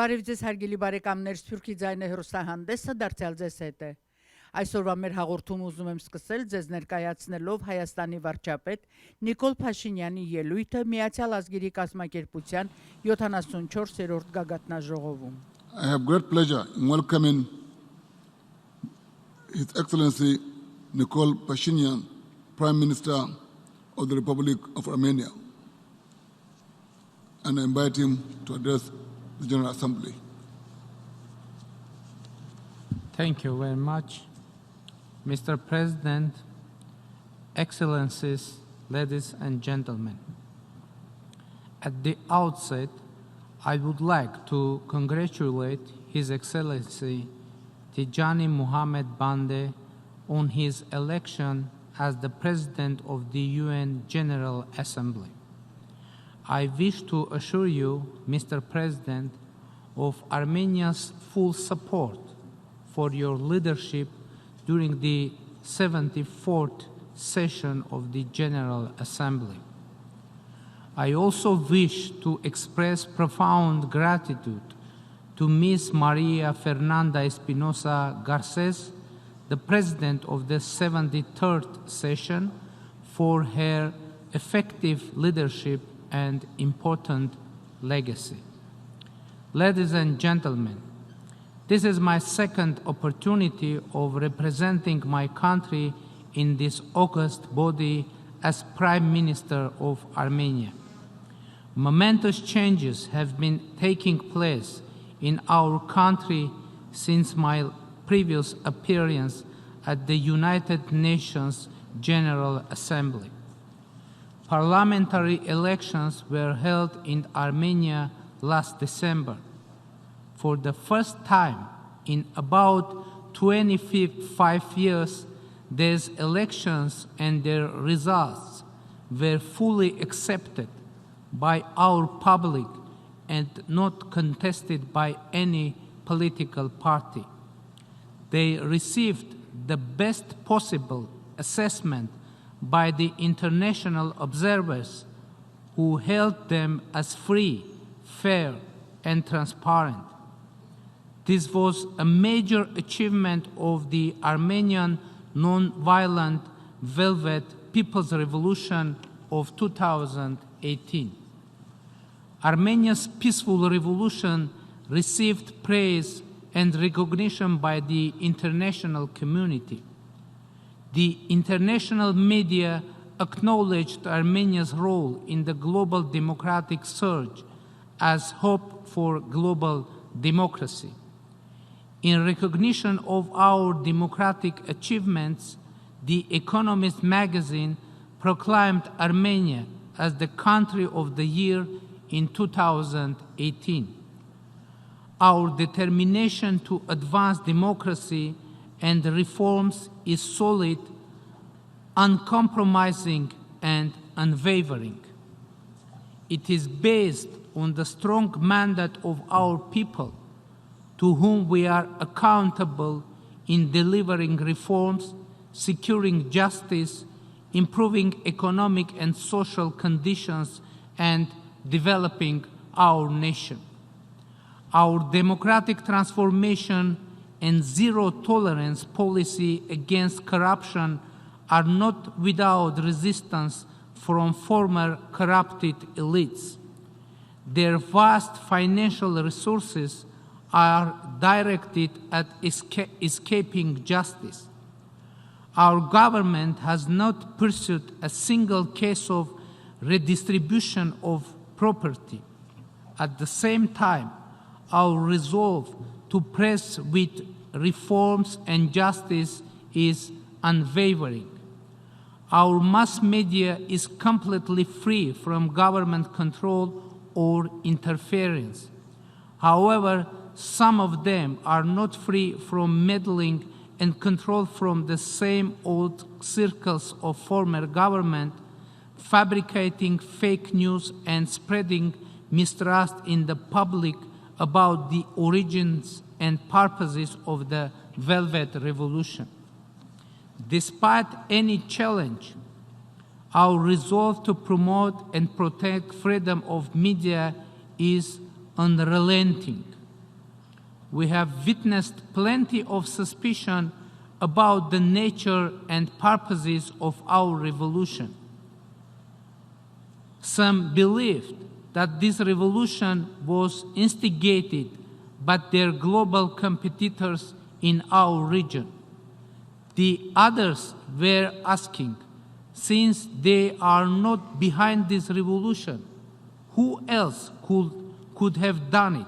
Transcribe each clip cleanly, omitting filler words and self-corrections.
Բարև ձեզ հարգելի բարեկամներ, Սփյուռքի ձայնը հեռուստահանդեսը դարձյալ ձեզ հետ է։ Այսօրվա մեր հաղորդումը ուզում եմ սկսել ձեզ ներկայացնելով Հայաստանի վարչապետ Նիկոլ Փաշինյանի ելույթը Միացյալ Ազգերի կազմակերպության 74-րդ գագաթնաժողովում։ I have great pleasure in welcoming His Excellency Nikol Pashinyan, Prime Minister of the Republic of Armenia, and I invite him to address the General Assembly. Thank you very much. Mr. President, Excellencies, ladies and gentlemen. At the outset, I would like to congratulate His Excellency Tijani Mohamed Bande on his election as the President of the UN General Assembly. I wish to assure you, Mr. President, of Armenia's full support for your leadership during the 74th session of the General Assembly. I also wish to express profound gratitude to Ms. Maria Fernanda Espinosa Garces, the President of the 73rd session, for her effective leadership and important legacy. Ladies and gentlemen, this is my second opportunity of representing my country in this august body as Prime Minister of Armenia. Momentous changes have been taking place in our country since my previous appearance at the United Nations General Assembly. Parliamentary elections were held in Armenia last December. For the first time in about 25 years, these elections and their results were fully accepted by our public and not contested by any political party. They received the best possible assessment by the international observers who held them as free, fair, and transparent. This was a major achievement of the Armenian non-violent Velvet People's Revolution of 2018. Armenia's peaceful revolution received praise and recognition by the international community. The international media acknowledged Armenia's role in the global democratic surge as hope for global democracy. In recognition of our democratic achievements, The Economist magazine proclaimed Armenia as the country of the year in 2018. Our determination to advance democracy and reforms is solid, uncompromising, and unwavering. It is based on the strong mandate of our people, to whom we are accountable in delivering reforms, securing justice, improving economic and social conditions, and developing our nation. Our democratic transformation and zero-tolerance policy against corruption are not without resistance from former corrupted elites. Their vast financial resources are directed at escaping justice. Our government has not pursued a single case of redistribution of property. At the same time, our resolve to press with reforms and justice is unwavering. Our mass media is completely free from government control or interference. However, some of them are not free from meddling and control from the same old circles of former government, fabricating fake news and spreading mistrust in the public about the origins and purposes of the Velvet Revolution. Despite any challenge, our resolve to promote and protect freedom of media is unrelenting. we have witnessed plenty of suspicion about the nature and purposes of our revolution. Some believed that this revolution was instigated by their global competitors in our region. The others were asking, since they are not behind this revolution, who else could have done it?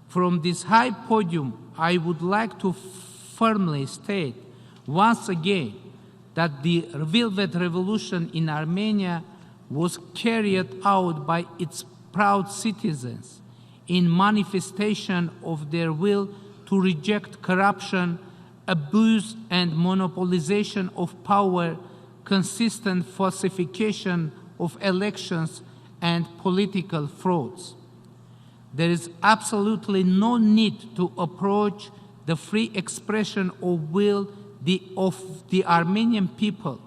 From this high podium, I would like to firmly state once again that the Velvet Revolution in Armenia was carried out by its proud citizens in manifestation of their will to reject corruption, abuse, and monopolization of power, consistent falsification of elections, and political frauds. There is absolutely no need to approach the free expression of will of the Armenian people,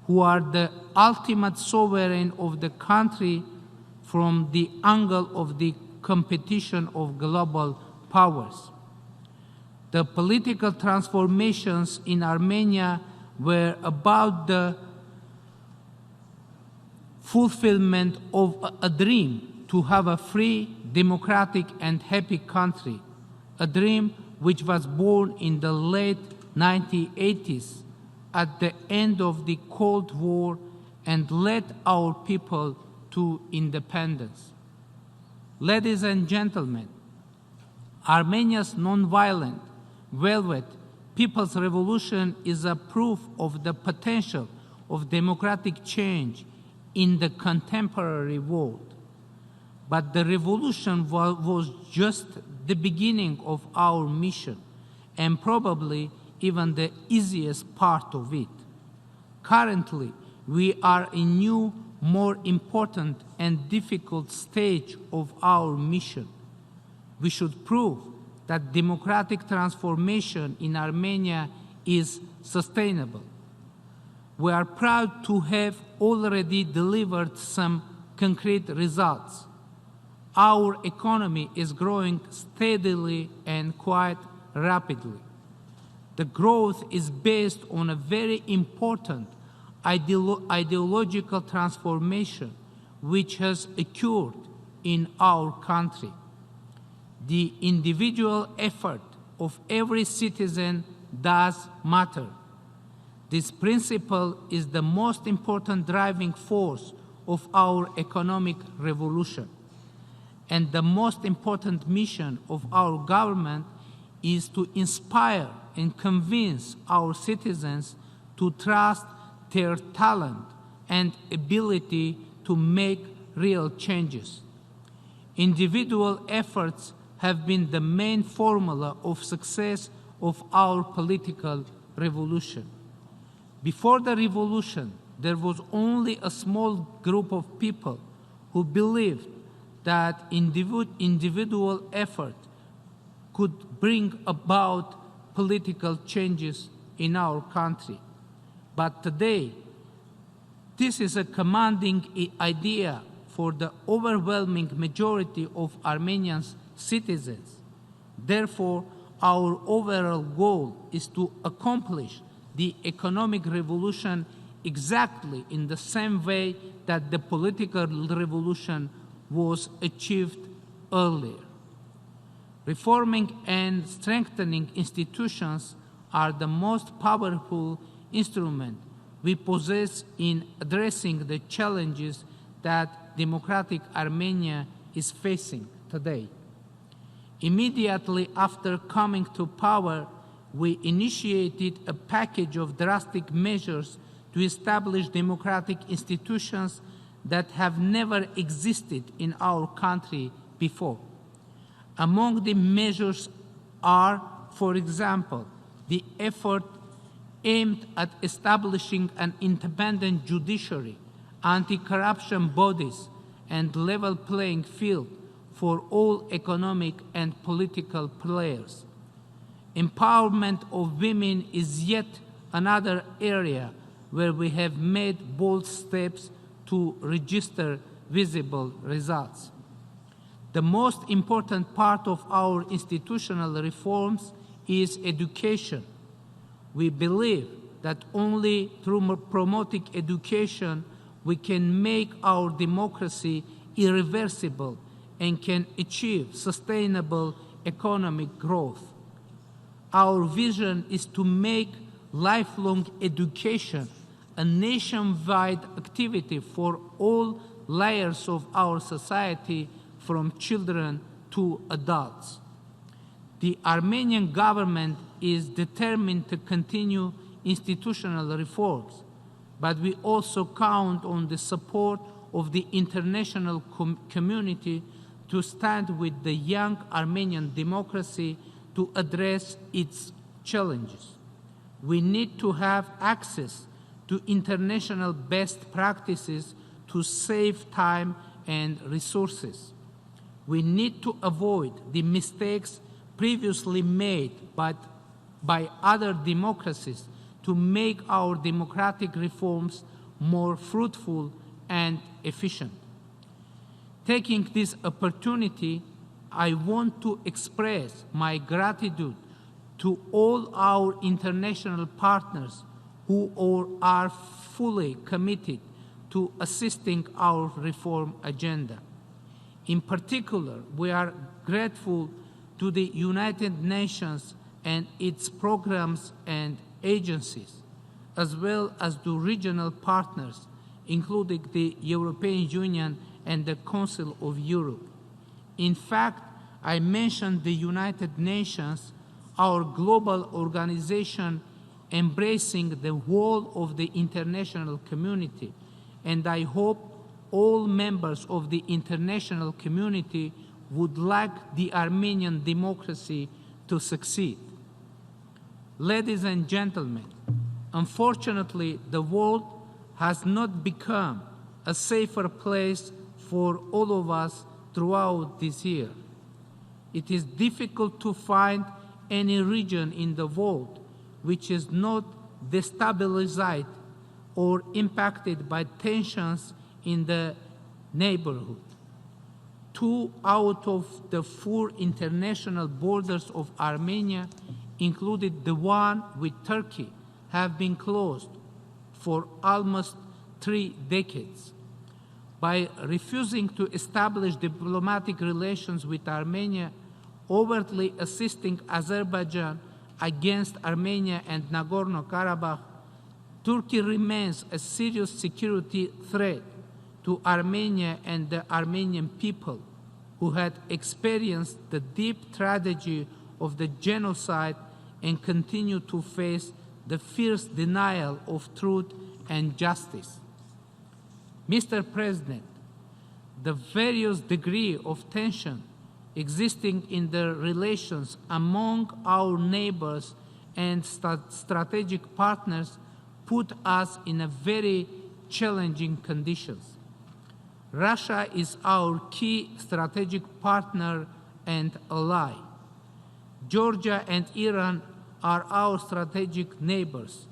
who are the ultimate sovereign of the country, from the angle of the competition of global powers. The political transformations in Armenia were about the fulfillment of a dream to have a free, democratic, and happy country, a dream which was born in the late 1980s at the end of the Cold War and led our people to independence. Ladies and gentlemen, Armenia's nonviolent, velvet People's Revolution is a proof of the potential of democratic change in the contemporary world. But the revolution was just the beginning of our mission, and probably even the easiest part of it. Currently, we are in a new, more important and difficult stage of our mission. We should prove that democratic transformation in Armenia is sustainable. We are proud to have already delivered some concrete results. Our economy is growing steadily and quite rapidly. The growth is based on a very important ideological transformation which has occurred in our country. The individual effort of every citizen does matter. This principle is the most important driving force of our economic revolution. And the most important mission of our government is to inspire and convince our citizens to trust their talent and ability to make real changes. Individual efforts have been the main formula of success of our political revolution. Before the revolution, there was only a small group of people who believed that individual effort could bring about political changes in our country. But today, this is a commanding idea for the overwhelming majority of Armenian citizens. Therefore, our overall goal is to accomplish the economic revolution exactly in the same way that the political revolution was achieved earlier. Reforming and strengthening institutions are the most powerful instrument we possess in addressing the challenges that democratic Armenia is facing today. Immediately after coming to power, we initiated a package of drastic measures to establish democratic institutions that have never existed in our country before. Among the measures are, for example, the effort aimed at establishing an independent judiciary, anti-corruption bodies, and level playing field for all economic and political players. Empowerment of women is yet another area where we have made bold steps to register visible results. The most important part of our institutional reforms is education. We believe that only through promoting education we can make our democracy irreversible and can achieve sustainable economic growth. Our vision is to make lifelong education a nationwide activity for all layers of our society, from children to adults. The Armenian government is determined to continue institutional reforms, but we also count on the support of the international community to stand with the young Armenian democracy to address its challenges. We need to have access to international best practices to save time and resources. We need to avoid the mistakes previously made by other democracies to make our democratic reforms more fruitful and efficient. Taking this opportunity, I want to express my gratitude to all our international partners who are fully committed to assisting our reform agenda. In particular, we are grateful to the United Nations and its programs and agencies, as well as to regional partners, including the European Union and the Council of Europe. In fact, I mentioned the United Nations, our global organization embracing the whole of the international community, and I hope all members of the international community would like the Armenian democracy to succeed. Ladies and gentlemen, unfortunately, the world has not become a safer place for all of us throughout this year. It is difficult to find any region in the world which is not destabilized or impacted by tensions in the neighborhood. 2 out of the 4 international borders of Armenia, including the one with Turkey, have been closed for almost 3 decades. By refusing to establish diplomatic relations with Armenia, overtly assisting Azerbaijan against Armenia and Nagorno-Karabakh, Turkey remains a serious security threat to Armenia and the Armenian people, who had experienced the deep tragedy of the genocide and continue to face the fierce denial of truth and justice. Mr. President, the various degree of tension existing in the relations among our neighbors and strategic partners put us in a very challenging conditions. Russia is our key strategic partner and ally. Georgia and Iran are our strategic neighbors.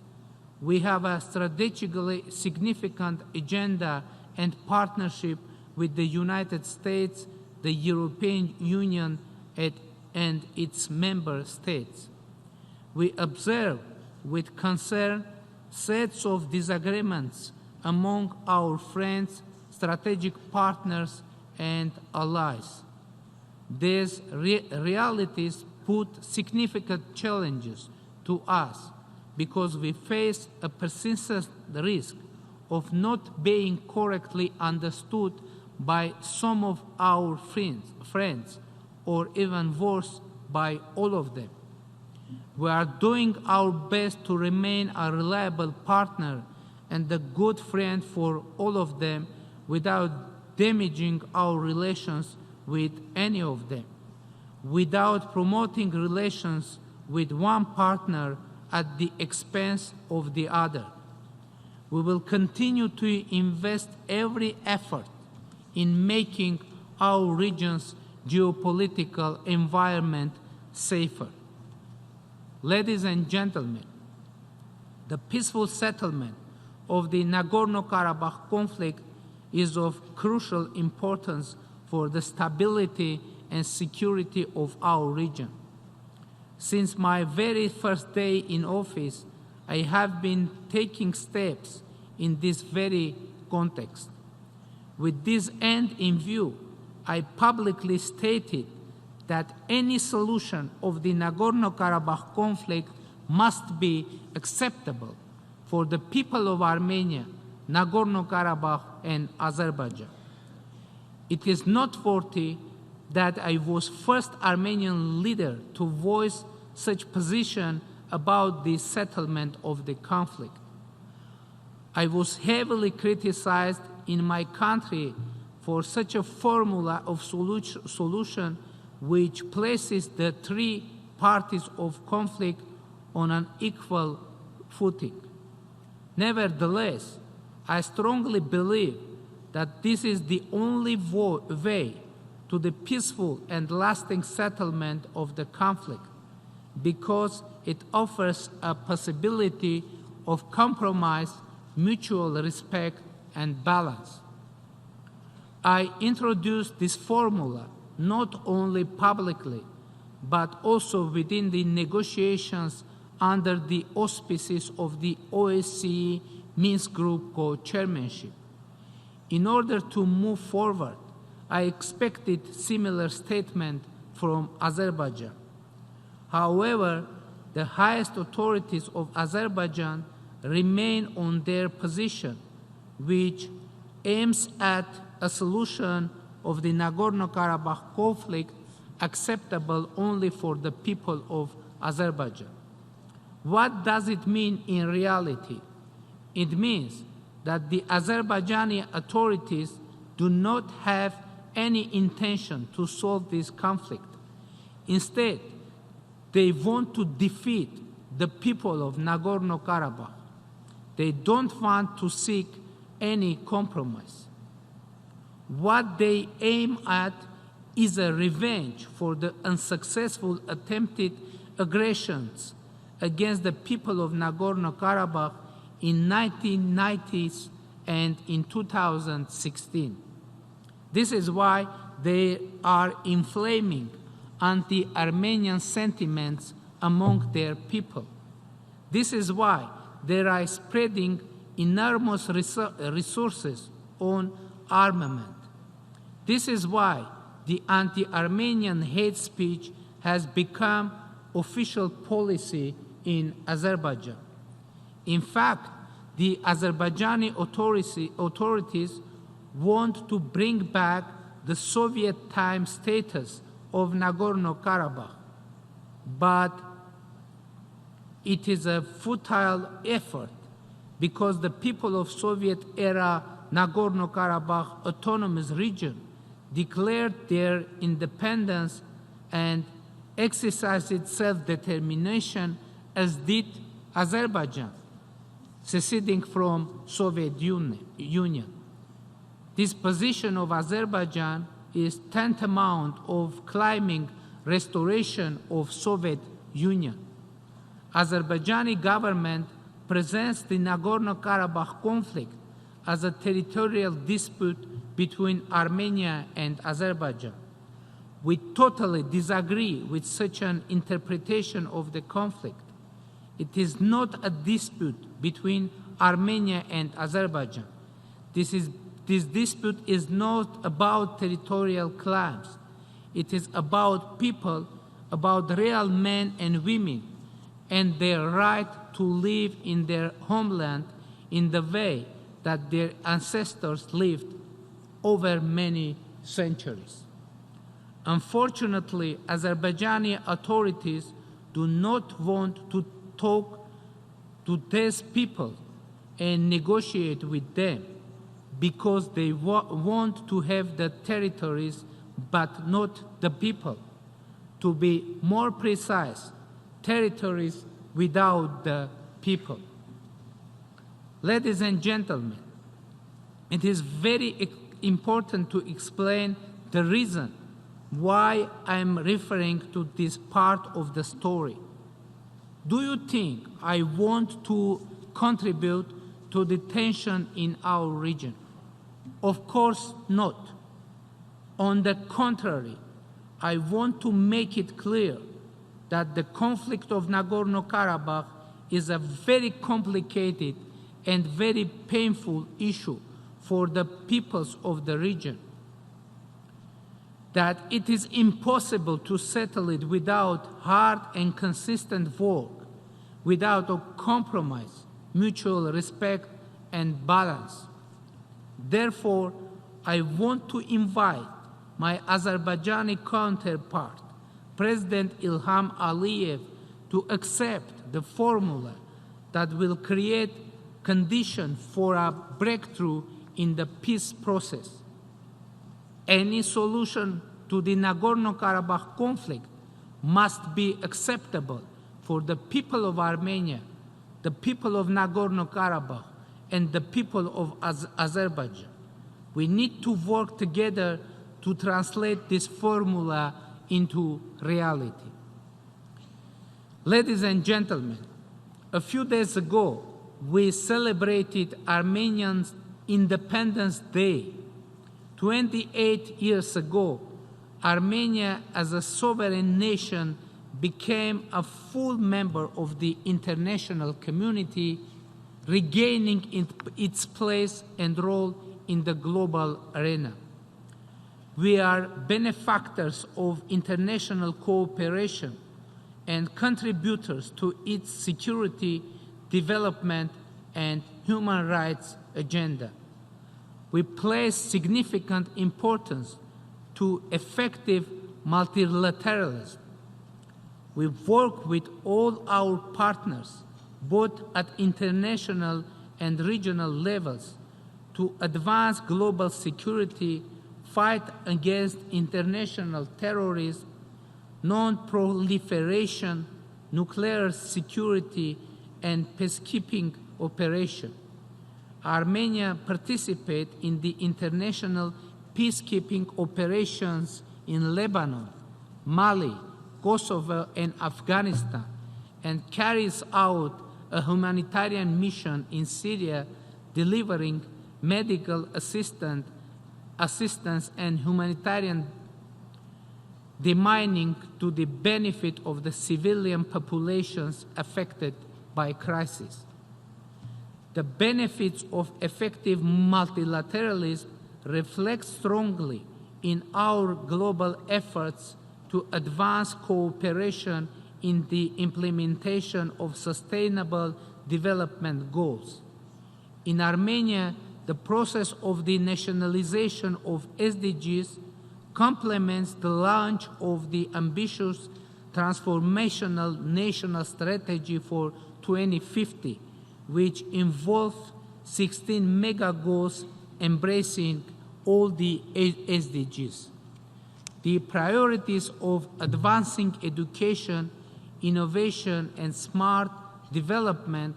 We have a strategically significant agenda and partnership with the United States, the European Union, and its member states. We observe with concern sets of disagreements among our friends, strategic partners, and allies. These realities put significant challenges to us because we face a persistent risk of not being correctly understood by some of our friends, or even worse, by all of them. We are doing our best to remain a reliable partner and a good friend for all of them without damaging our relations with any of them, without promoting relations with one partner at the expense of the other. We will continue to invest every effort in making our region's geopolitical environment safer. Ladies and gentlemen, the peaceful settlement of the Nagorno-Karabakh conflict is of crucial importance for the stability and security of our region. Since my very first day in office, I have been taking steps in this very context. With this end in view, I publicly stated that any solution of the Nagorno-Karabakh conflict must be acceptable for the people of Armenia, Nagorno-Karabakh, and Azerbaijan. It is noteworthy that I was first Armenian leader to voice such position about the settlement of the conflict. I was heavily criticized in my country for such a formula of solution which places the three parties of conflict on an equal footing. Nevertheless, I strongly believe that this is the only way to the peaceful and lasting settlement of the conflict, because it offers a possibility of compromise, mutual respect, and balance. I introduced this formula not only publicly, but also within the negotiations under the auspices of the OSCE Minsk Group co-chairmanship. In order to move forward, I expected similar statement from Azerbaijan. However, the highest authorities of Azerbaijan remain on their position, which aims at a solution of the Nagorno-Karabakh conflict acceptable only for the people of Azerbaijan. What does it mean in reality? It means that the Azerbaijani authorities do not have any intention to solve this conflict. Instead, they want to defeat the people of Nagorno-Karabakh. They don't want to seek any compromise. What they aim at is a revenge for the unsuccessful attempted aggressions against the people of Nagorno-Karabakh in 1990s and in 2016. This is why they are inflaming anti-Armenian sentiments among their people. This is why they are spreading enormous resources on armament. This is why the anti-Armenian hate speech has become official policy in Azerbaijan. In fact, the Azerbaijani authorities want to bring back the Soviet time status of Nagorno-Karabakh, but it is a futile effort because the people of Soviet-era Nagorno-Karabakh autonomous region declared their independence and exercised self-determination as did Azerbaijan, seceding from Soviet Union. This position of Azerbaijan is tantamount of claiming restoration of Soviet Union. Azerbaijani government presents the Nagorno-Karabakh conflict as a territorial dispute between Armenia and Azerbaijan. We totally disagree with such an interpretation of the conflict. It is not a dispute between Armenia and Azerbaijan. This dispute is not about territorial claims. It is about people, about real men and women, and their right to live in their homeland in the way that their ancestors lived over many centuries. Unfortunately, Azerbaijani authorities do not want to talk to these people and negotiate with them because they want to have the territories but not the people. To be more precise, territories without the people. Ladies and gentlemen, it is very important to explain the reason why I am referring to this part of the story. Do you think I want to contribute to the tension in our region? Of course not. On the contrary, I want to make it clear that the conflict of Nagorno-Karabakh is a very complicated and very painful issue for the peoples of the region, that it is impossible to settle it without hard and consistent work, without a compromise, mutual respect, and balance. Therefore, I want to invite my Azerbaijani counterpart, President Ilham Aliyev, to accept the formula that will create conditions for a breakthrough in the peace process. Any solution to the Nagorno-Karabakh conflict must be acceptable for the people of Armenia, the people of Nagorno-Karabakh, and the people of Azerbaijan. We need to work together to translate this formula into reality. Ladies and gentlemen, a few days ago, we celebrated Armenians' Independence Day. 28 years ago, Armenia, as a sovereign nation, became a full member of the international community, regaining its place and role in the global arena. We are benefactors of international cooperation and contributors to its security, development, and human rights agenda. We place significant importance to effective multilateralism. We work with all our partners, both at international and regional levels, to advance global security, fight against international terrorism, non-proliferation, nuclear security, and peacekeeping operations. Armenia participates in the international peacekeeping operations in Lebanon, Mali, Kosovo, and Afghanistan, and carries out a humanitarian mission in Syria, delivering medical assistance and humanitarian demining to the benefit of the civilian populations affected by crisis. The benefits of effective multilateralism reflect strongly in our global efforts to advance cooperation in the implementation of sustainable development goals. In Armenia, the process of the nationalization of SDGs complements the launch of the ambitious transformational national strategy for 2050, which involves 16 mega goals embracing all the SDGs. The priorities of advancing education, innovation, and smart development,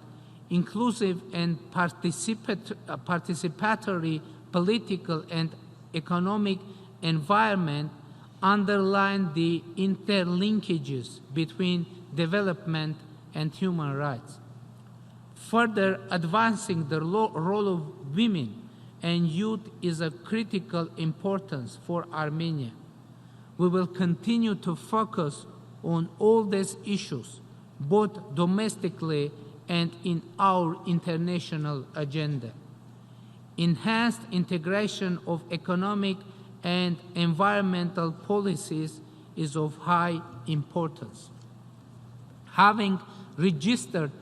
inclusive and participatory political and economic environment underline the interlinkages between development and human rights. Further advancing the role of women and youth is of critical importance for Armenia. We will continue to focus on all these issues, both domestically and in our international agenda. Enhanced integration of economic and environmental policies is of high importance. Having registered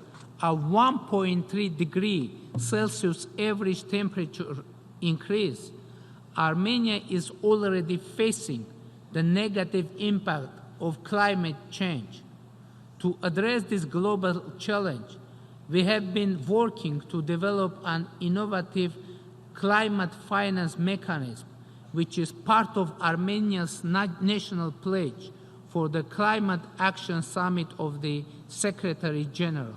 a 1.3 degree Celsius average temperature increase, Armenia is already facing the negative impact of climate change. To address this global challenge, we have been working to develop an innovative climate finance mechanism, which is part of Armenia's national pledge for the Climate Action Summit of the Secretary General.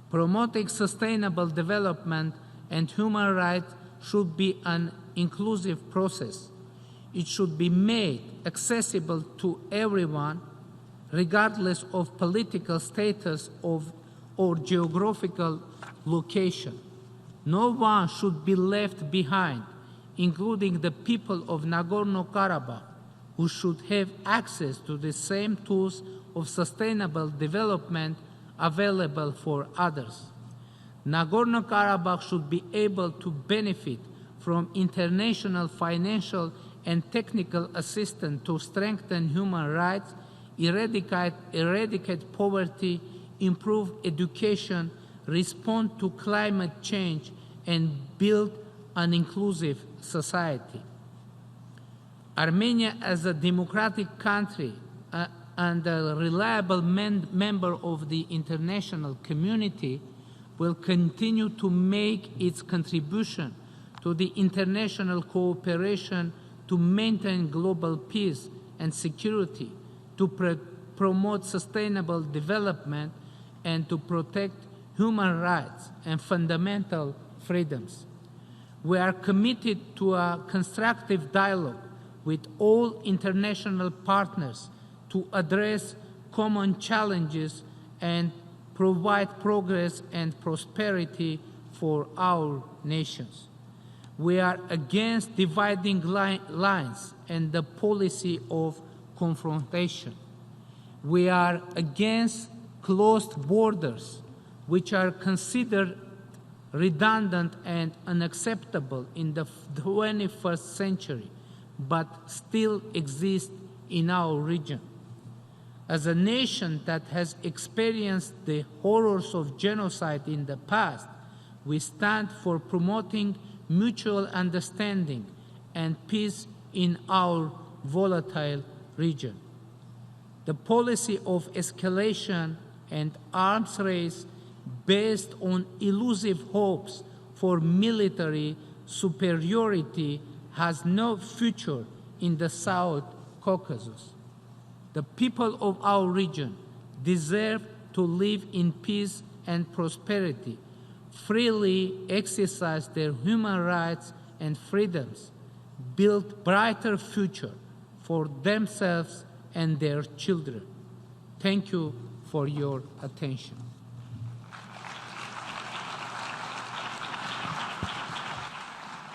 Promoting sustainable development and human rights should be an inclusive process. It should be made accessible to everyone, regardless of political status or geographical location. No one should be left behind, including the people of Nagorno-Karabakh, who should have access to the same tools of sustainable development available for others. Nagorno-Karabakh should be able to benefit from international financial and technical assistance to strengthen human rights, eradicate poverty, improve education, respond to climate change, and build an inclusive society. Armenia, as a democratic country and a reliable member of the international community, will continue to make its contribution to the international cooperation to maintain global peace and security, to promote sustainable development, and to protect human rights and fundamental freedoms. We are committed to a constructive dialogue with all international partners to address common challenges and provide progress and prosperity for our nations. We are against dividing lines and the policy of confrontation. We are against closed borders, which are considered redundant and unacceptable in the 21st century, but still exist in our region. As a nation that has experienced the horrors of genocide in the past, we stand for promoting mutual understanding and peace in our volatile region. The policy of escalation and arms race based on elusive hopes for military superiority has no future in the South Caucasus. The people of our region deserve to live in peace and prosperity, freely exercise their human rights and freedoms, build brighter future for themselves and their children. Thank you for your attention.